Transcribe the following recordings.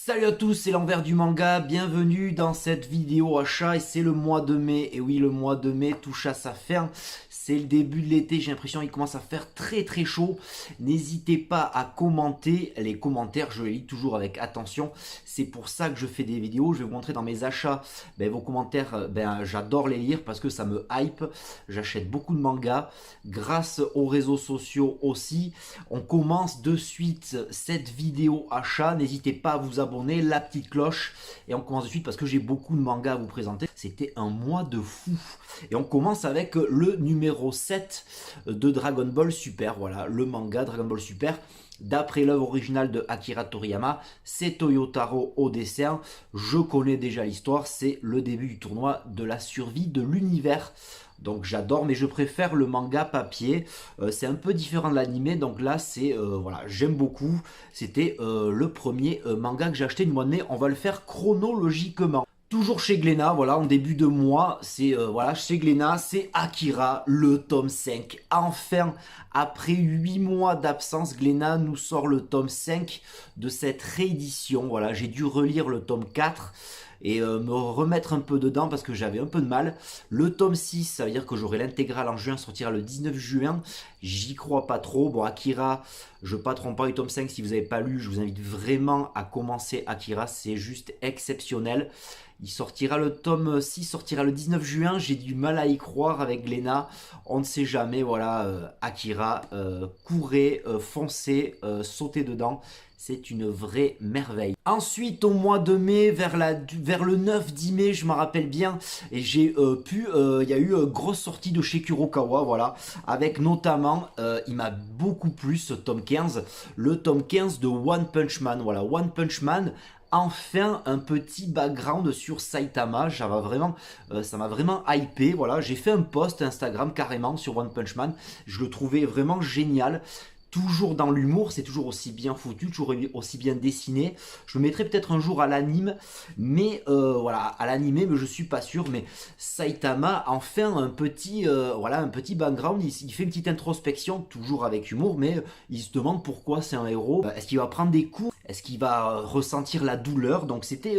Salut à tous, c'est l'envers du manga, bienvenue dans cette vidéo achat et c'est le mois de mai, et oui le mois de mai touche à sa fin, c'est le début de l'été, j'ai l'impression qu'il commence à faire très chaud, n'hésitez pas à commenter, les commentaires je les lis toujours avec attention, c'est pour ça que je fais des vidéos, je vais vous montrer dans mes achats, vos commentaires, j'adore les lire parce que ça me hype, j'achète beaucoup de mangas, grâce aux réseaux sociaux aussi, on commence de suite cette vidéo achat, n'hésitez pas à vous abonner, la petite cloche et on commence de suite parce que j'ai beaucoup de mangas à vous présenter. C'était un mois de fou et on commence avec le numéro 7 de Dragon Ball Super, voilà le manga Dragon Ball Super d'après l'œuvre originale de Akira Toriyama, c'est Toyotaro au dessin, je connais déjà l'histoire, c'est le début du tournoi de la survie de l'univers. Donc j'adore, mais je préfère le manga papier. C'est un peu différent de l'animé, donc là c'est voilà, j'aime beaucoup. C'était le premier manga que j'ai acheté du mois de mai. On va le faire chronologiquement. Toujours chez Glénat, voilà, en début de mois, c'est voilà, chez Glénat, c'est Akira, le tome 5. Enfin, après 8 mois d'absence, Glénat nous sort le tome 5 de cette réédition. Voilà, j'ai dû relire le tome 4 et me remettre un peu dedans parce que j'avais un peu de mal. Le tome 6, ça veut dire que j'aurai l'intégrale en juin, sortira le 19 juin. J'y crois pas trop. Bon, Akira, je ne patronne pas du tome 5. Si vous n'avez pas lu, je vous invite vraiment à commencer Akira. C'est juste exceptionnel. Il sortira le tome 6, sortira le 19 juin. J'ai du mal à y croire avec Glénat. On ne sait jamais. Voilà, Akira, courez, foncez, sautez dedans. C'est une vraie merveille. Ensuite, au mois de mai, vers le 9-10 mai, je me rappelle bien, et j'ai il y a eu grosse sortie de chez Kurokawa, voilà, avec notamment, il m'a beaucoup plu ce tome 15, le tome 15 de One Punch Man, voilà, One Punch Man. Enfin un petit background sur Saitama, ça m'a vraiment hypé, voilà, j'ai fait un post Instagram carrément sur One Punch Man, je le trouvais vraiment génial. Toujours dans l'humour, c'est toujours aussi bien foutu, toujours aussi bien dessiné. Je le mettrai peut-être un jour à l'anime, mais voilà, à l'anime, mais je suis pas sûr. Mais Saitama, enfin voilà, un petit background, il fait une petite introspection, toujours avec humour, mais il se demande pourquoi c'est un héros. Est-ce qu'il va prendre des coups? Est-ce qu'il va ressentir la douleur? Donc c'était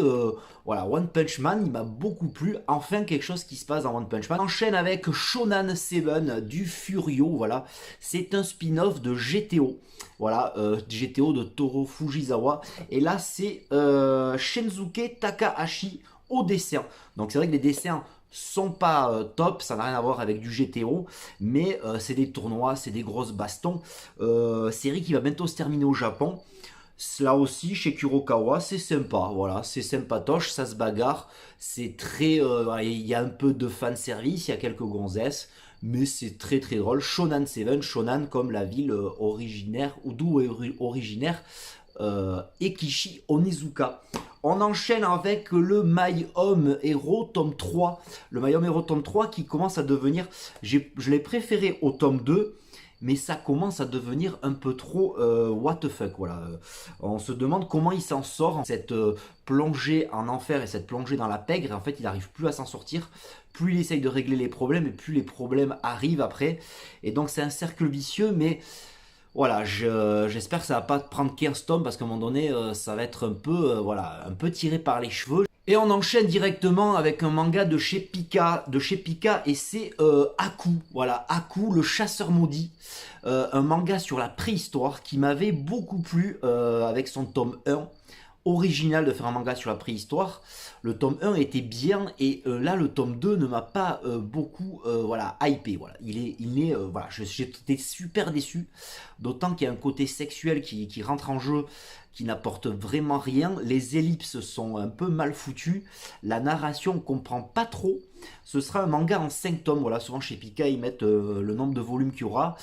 voilà, One Punch Man, il m'a beaucoup plu. Enfin quelque chose qui se passe dans One Punch Man. On enchaîne avec Shonan 7 du Furio, voilà. C'est un spin-off de GTO. Voilà, GTO de Toro Fujisawa. Et là c'est Shinsuke Takahashi au dessin. Donc c'est vrai que les dessins sont pas top, ça n'a rien à voir avec du GTO, mais c'est des tournois, c'est des grosses bastons. Série qui va bientôt se terminer au Japon. Là aussi, chez Kurokawa, c'est sympa, voilà, c'est sympatoche, ça se bagarre, c'est très, il y a un peu de fanservice, il y a quelques gonzesses, mais c'est très drôle. Shonan 7, Shonan comme la ville originaire, ou d'où est originaire Ekishi Onizuka. On enchaîne avec le My Home Hero tome 3, le My Home Hero tome 3 qui commence à devenir, je l'ai préféré au tome 2, mais ça commence à devenir un peu trop what the fuck, voilà. On se demande comment il s'en sort, cette plongée en enfer et cette plongée dans la pègre, et en fait il n'arrive plus à s'en sortir. Plus il essaye de régler les problèmes, et plus les problèmes arrivent après. Et donc c'est un cercle vicieux, mais voilà, j'espère que ça va pas prendre 15 tomes, parce qu'à un moment donné, ça va être un peu, voilà, un peu tiré par les cheveux. Et on enchaîne directement avec un manga de chez Pika, et c'est Aku, voilà, Aku, le chasseur maudit, un manga sur la préhistoire qui m'avait beaucoup plu avec son tome 1, original de faire un manga sur la préhistoire. Le tome 1 était bien et là le tome 2 ne m'a pas beaucoup voilà, hypé, voilà. Voilà, j'étais super déçu, d'autant qu'il y a un côté sexuel qui rentre en jeu, qui n'apporte vraiment rien. Les ellipses sont un peu mal foutues, la narration on comprend pas trop. Ce sera un manga en 5 tomes, voilà, souvent chez Pika ils mettent le nombre de volumes qu'il y aura.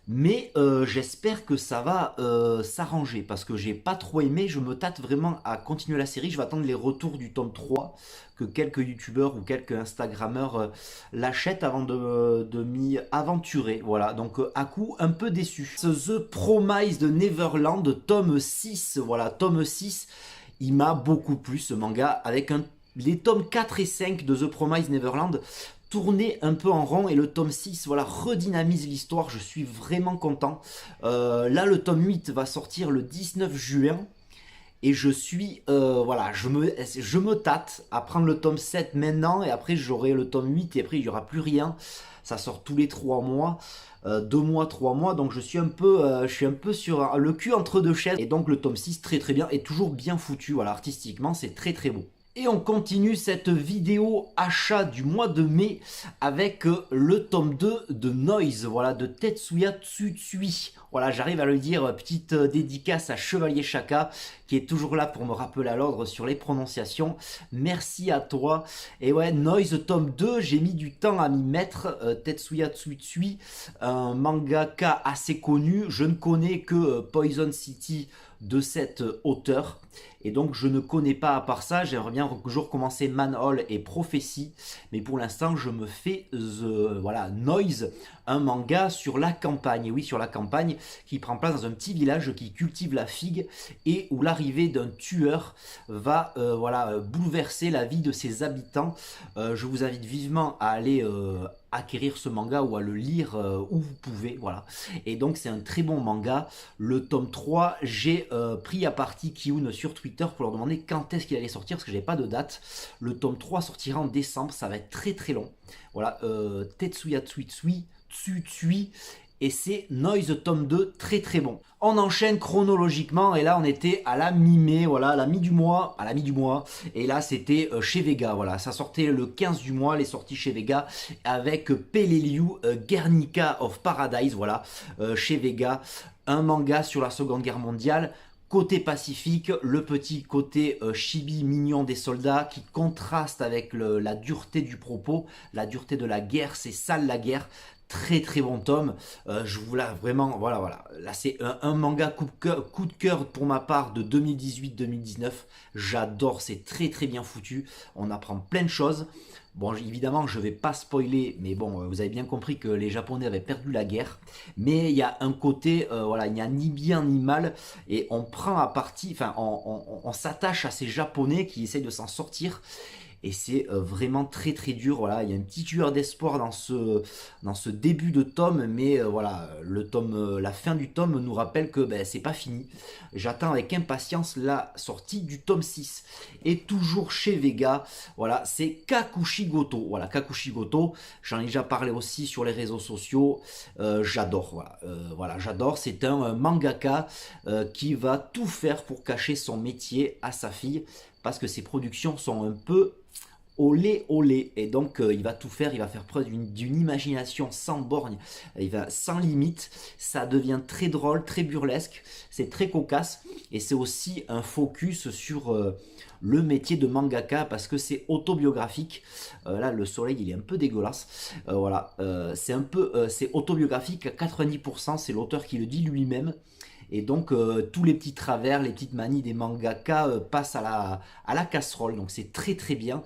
Mais j'espère que ça va s'arranger, parce que j'ai pas trop aimé, je me tâte vraiment à continuer la série. Je vais attendre les retours du tome 3, que quelques youtubeurs ou quelques instagrammeurs l'achètent avant de m'y aventurer. Voilà, donc à coup un peu déçu. The Promise de Neverland, tome 6, voilà, tome 6, il m'a beaucoup plu ce manga, avec les tomes 4 et 5 de The Promise Neverland tourner un peu en rond, et le tome 6 voilà, redynamise l'histoire, je suis vraiment content. Là le tome 8 va sortir le 19 juin Et je suis, voilà, je me tâte à prendre le tome 7 maintenant, et après j'aurai le tome 8, et après il n'y aura plus rien. Ça sort tous les 3 mois, 2 mois, 3 mois, donc je suis un peu sur le cul entre deux chaises. Et donc le tome 6, très très bien, et toujours bien foutu, voilà, artistiquement, c'est très très beau. Et on continue cette vidéo achat du mois de mai avec le tome 2 de Noise, voilà, de Tetsuya Tsutsui. Voilà, j'arrive à le dire, petite dédicace à Chevalier Shaka, qui est toujours là pour me rappeler à l'ordre sur les prononciations. Merci à toi. Et ouais, Noise tome 2, j'ai mis du temps à m'y mettre. Tetsuya Tsutsui, un mangaka assez connu. Je ne connais que Poison City de cet auteur. Et donc je ne connais pas à part ça, j'aimerais bien toujours commencer Manhole et Prophétie, mais pour l'instant je me fais voilà, Noise, un manga sur la campagne, et oui sur la campagne, qui prend place dans un petit village qui cultive la figue, et où l'arrivée d'un tueur va voilà, bouleverser la vie de ses habitants. Je vous invite vivement à aller acquérir ce manga ou à le lire où vous pouvez, voilà. Et donc c'est un très bon manga. Le tome 3, j'ai pris à partie Kiyun sur Twitter pour leur demander quand est-ce qu'il allait sortir, parce que j'avais pas de date. Le tome 3 sortira en décembre, ça va être très très long. Voilà, Tetsuya Tsutsui, et c'est Noise tome 2, très très bon. On enchaîne chronologiquement, et là on était à la mi-mai, voilà, à la mi du mois, et là c'était chez Vega, voilà, ça sortait le 15 du mois, les sorties chez Vega, avec Peleliu, Guernica of Paradise, voilà, chez Vega, un manga sur la Seconde Guerre mondiale. Côté pacifique, le petit côté chibi mignon des soldats qui contraste avec la dureté du propos, la dureté de la guerre, c'est sale la guerre. Très très bon tome, je vous la vraiment, voilà, là c'est un manga coup de cœur pour ma part de 2018-2019, j'adore, c'est très très bien foutu, on apprend plein de choses. Bon, évidemment, je vais pas spoiler, mais bon, vous avez bien compris que les Japonais avaient perdu la guerre. Mais il y a un côté, voilà, il n'y a ni bien ni mal, et on prend à partie, enfin, on s'attache à ces Japonais qui essayent de s'en sortir. Et c'est vraiment très très dur, voilà, il y a une petite lueur d'espoir dans ce début de tome, mais voilà, le tome, la fin du tome nous rappelle que ben, c'est pas fini. J'attends avec impatience la sortie du tome 6. Et toujours chez Vega, voilà, c'est Kakushi Goto. Voilà, Kakushi Goto, j'en ai déjà parlé aussi sur les réseaux sociaux, j'adore, voilà, voilà, j'adore, c'est un mangaka qui va tout faire pour cacher son métier à sa fille, parce que ses productions sont un peu olé olé, et donc il va tout faire, il va faire preuve d'une imagination sans borgne, il va sans limite, ça devient très drôle, très burlesque, c'est très cocasse, et c'est aussi un focus sur le métier de mangaka, parce que c'est autobiographique. Là le soleil il est un peu dégueulasse, voilà, c'est autobiographique à 90%, c'est l'auteur qui le dit lui-même. Et donc tous les petits travers, les petites manies des mangaka passent à la casserole. Donc c'est très très bien.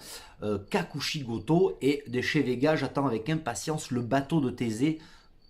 Kakushi Goto, et de chez Vega, j'attends avec impatience le bateau de Thésée,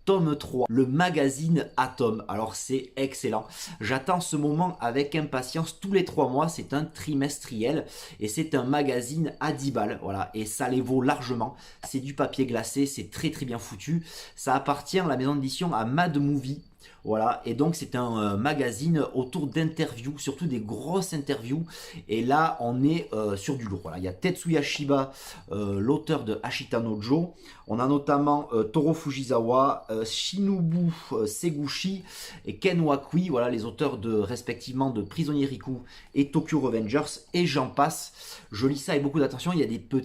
tome 3, le magazine Atom. Alors c'est excellent, j'attends ce moment avec impatience. Tous les 3 mois, c'est un trimestriel, et c'est un magazine à 10 balles, voilà, et ça les vaut largement. C'est du papier glacé, c'est très très bien foutu. Ça appartient, la maison d'édition, à Mad Movie. Voilà, et donc c'est un magazine autour d'interviews, surtout des grosses interviews, et là on est sur du lourd. Voilà, il y a Tetsuya Shiba, l'auteur de Ashita no Joe, on a notamment Toro Fujisawa, Shinobu Seguchi et Ken Wakui, voilà les auteurs respectivement de Prisonnier Riku et Tokyo Revengers, et j'en passe. Je lis ça avec beaucoup d'attention, il y a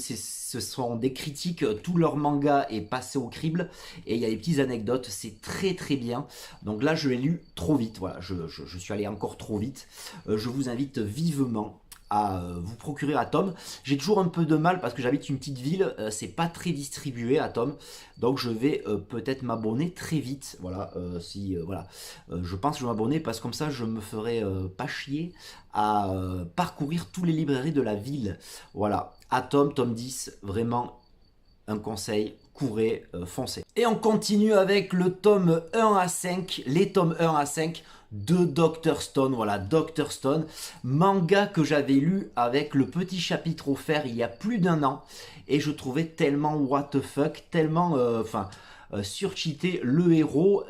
ce sont des critiques, tout leur manga est passé au crible, et il y a des petites anecdotes, c'est très très bien. Donc là je l'ai lu trop vite, voilà, je suis allé encore trop vite. Je vous invite vivement à vous procurer Atom. J'ai toujours un peu de mal parce que j'habite une petite ville, c'est pas très distribué Atom, donc je vais peut-être m'abonner très vite. Voilà, voilà, je pense que je vais m'abonner, parce que comme ça je me ferai pas chier à parcourir tous les librairies de la ville. Voilà, Atom, tome 10, vraiment un conseil, courez, foncez. Et on continue avec le tome 1 à 5, les tomes 1 à 5 de Dr. Stone. Voilà, Dr. Stone, manga que j'avais lu avec le petit chapitre offert il y a plus d'1 an, et je trouvais tellement what the fuck, tellement, surcheaté le héros.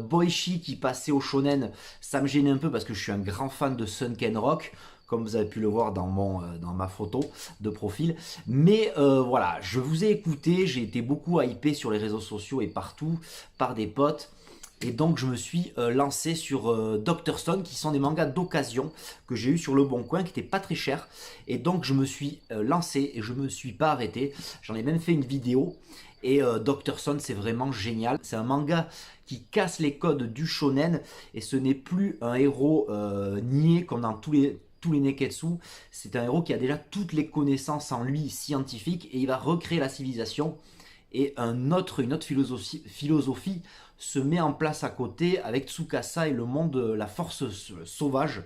Boichi qui passait au shonen, ça me gênait un peu parce que je suis un grand fan de Sunken Rock. comme vous avez pu le voir dans ma photo de profil. Mais voilà, je vous ai écouté, j'ai été beaucoup hypé sur les réseaux sociaux et partout par des potes. Et donc je me suis lancé sur Dr Stone, qui sont des mangas d'occasion que j'ai eu sur Le Bon Coin, qui n'étaient pas très chers. Et donc je me suis lancé et je me suis pas arrêté. J'en ai même fait une vidéo. Et Dr Stone, c'est vraiment génial. C'est un manga qui casse les codes du shonen. Et ce n'est plus un héros niais comme dans tous les Neketsu. C'est un héros qui a déjà toutes les connaissances en lui scientifiques. Et il va recréer la civilisation. Et une autre philosophie se met en place à côté avec Tsukasa et le monde, la force sauvage.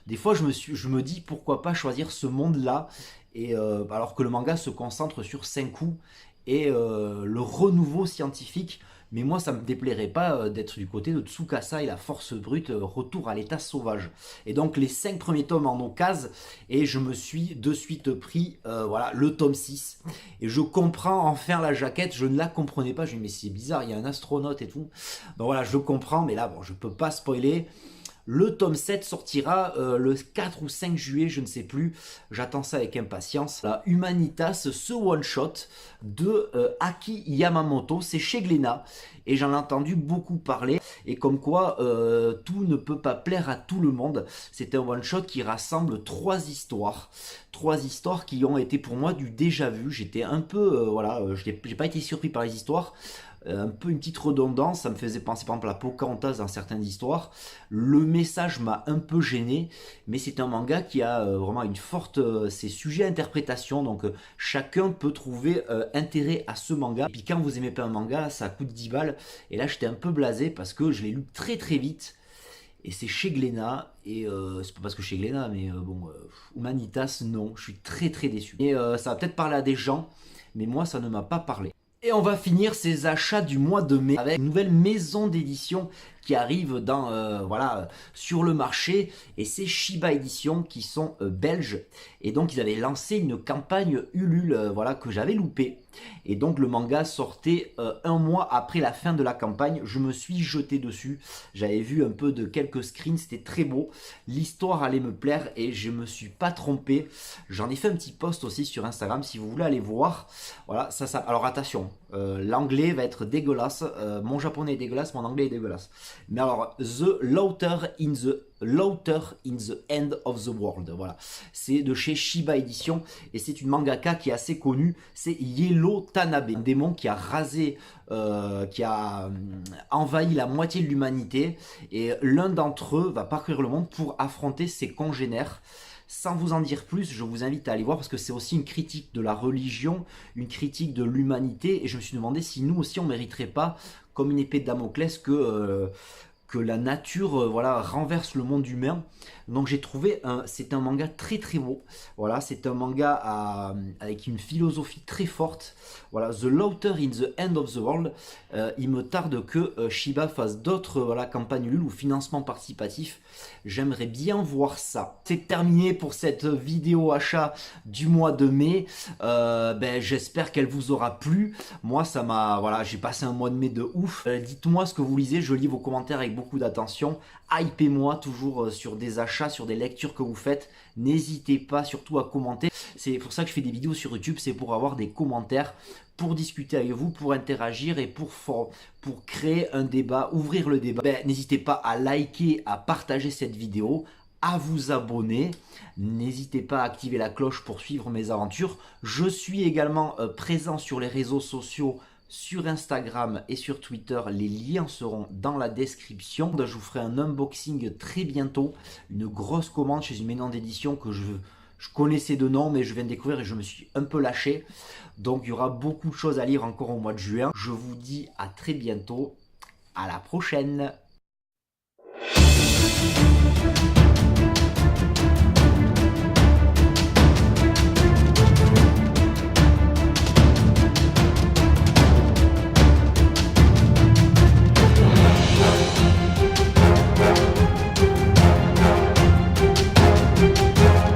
Des fois, je me dis pourquoi pas choisir ce monde-là, et alors que le manga se concentre sur Senku et le renouveau scientifique. Mais moi, ça me déplairait pas d'être du côté de Tsukasa et la force brute, retour à l'état sauvage. Et donc, les 5 premiers tomes en occasion, et je me suis de suite pris voilà, le tome 6. Et je comprends enfin la jaquette, je ne la comprenais pas. Je me dis, mais c'est bizarre, il y a un astronaute et tout. Donc voilà, je comprends, mais là, bon, je peux pas spoiler. Le tome 7 sortira le 4 ou 5 juillet, je ne sais plus. J'attends ça avec impatience. La Humanitas, ce one-shot de Aki Yamamoto, c'est chez Glénat. Et j'en ai entendu beaucoup parler. Et comme quoi, tout ne peut pas plaire à tout le monde. C'est un one-shot qui rassemble 3 histoires. 3 histoires qui ont été pour moi du déjà vu. J'étais un peu, voilà, j'ai pas été surpris par les histoires. Un peu une petite redondance, ça me faisait penser par exemple à Pocahontas dans certaines histoires. Le message m'a un peu gêné, mais c'est un manga qui a vraiment une forte, c'est sujet à interprétation, donc chacun peut trouver intérêt à ce manga. Et puis quand vous aimez pas un manga, ça coûte 10 balles, et là j'étais un peu blasé parce que je l'ai lu très très vite. Et c'est chez Glénat, et c'est pas parce que chez Glénat, mais bon, Humanitas, non, je suis très très déçu. Et ça va peut-être parler à des gens, mais moi ça ne m'a pas parlé. Et on va finir ces achats du mois de mai avec une nouvelle maison d'édition qui arrive voilà, sur le marché, et c'est Shiba Edition qui sont belges, et donc ils avaient lancé une campagne Ulule voilà, que j'avais loupé, et donc le manga sortait un mois après la fin de la campagne. Je me suis jeté dessus, j'avais vu un peu de quelques screens, c'était très beau, l'histoire allait me plaire et je me suis pas trompé. J'en ai fait un petit post aussi sur Instagram si vous voulez aller voir. Voilà, ça. Alors attention, l'anglais va être dégueulasse, mon japonais est dégueulasse, mon anglais est dégueulasse. Mais alors, The Laughter in the End of the World, voilà. C'est de chez Shiba Edition, et c'est une mangaka qui est assez connue, c'est Yellow Tanabe, un démon qui a rasé, qui a envahi la moitié de l'humanité, et l'un d'entre eux va parcourir le monde pour affronter ses congénères. Sans vous en dire plus, je vous invite à aller voir parce que c'est aussi une critique de la religion, une critique de l'humanité, et je me suis demandé si nous aussi on mériterait pas, comme une épée de Damoclès, que la nature voilà, renverse le monde humain. Donc j'ai trouvé, c'est un manga très très beau, voilà, c'est un manga avec une philosophie très forte, voilà, The Laughter in the End of the World. Il me tarde que Shiba fasse d'autres voilà, campagnes Ulule ou financement participatif, j'aimerais bien voir ça. C'est terminé pour cette vidéo achat du mois de mai, j'espère qu'elle vous aura plu. Moi ça m'a, voilà, j'ai passé un mois de mai de ouf. Dites-moi ce que vous lisez, je lis vos commentaires avec beaucoup d'attention, hypez-moi toujours sur des achats, sur des lectures que vous faites, n'hésitez pas surtout à commenter, c'est pour ça que je fais des vidéos sur YouTube, c'est pour avoir des commentaires, pour discuter avec vous, pour interagir et pour créer un débat, ouvrir le débat. N'hésitez pas à liker, à partager cette vidéo, à vous abonner, n'hésitez pas à activer la cloche pour suivre mes aventures. Je suis également présent sur les réseaux sociaux, sur Instagram et sur Twitter, les liens seront dans la description. Je vous ferai un unboxing très bientôt, une grosse commande chez une maison d'édition que je connaissais de nom, mais je viens de découvrir et je me suis un peu lâché. Donc il y aura beaucoup de choses à lire encore au mois de juin. Je vous dis à très bientôt, à la prochaine.